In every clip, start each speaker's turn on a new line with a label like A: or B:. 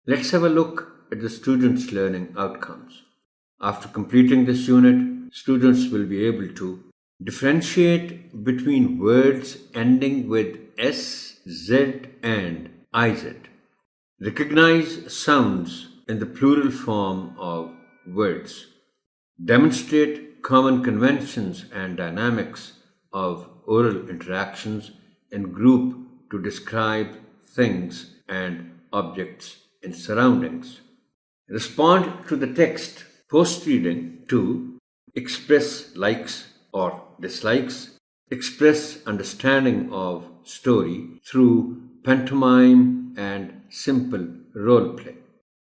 A: Let's have a look at the students' learning outcomes. After completing this unit, students will be able to differentiate between words ending with S, Z, and IZ. Recognize sounds in the plural form of words. Demonstrate common conventions and dynamics of oral interactions and group to describe things and objects in surroundings. Respond to the text post-reading to express likes or dislikes, express understanding of story through pantomime and simple role play.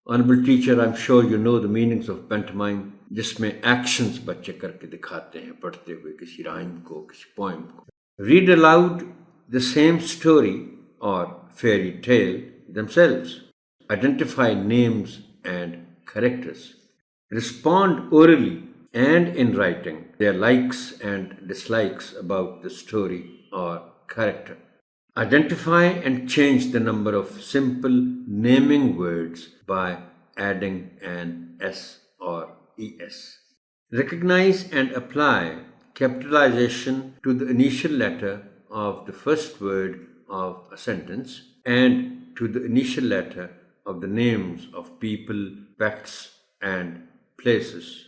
A: Honorable teacher, I'm sure you know the meanings of pantomime, जिसमें actions बच्चे करके दिखाते हैं पढ़ते हुए किसी rhyme को, किसी पोएम को. Read aloud the same story or fairy tale themselves. Identify names and characters. Respond orally and in writing their likes and dislikes about the story or character. Identify and change the number of simple naming words by adding an S or ES. Recognize and apply capitalization to the initial letter of the first word of a sentence and to the initial letter of the names of people, pets, and places.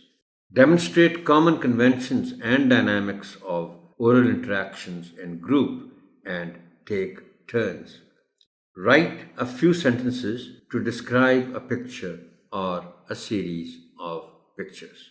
A: Demonstrate common conventions and dynamics of oral interactions in group and take turns. Write a few sentences to describe a picture or a series of pictures.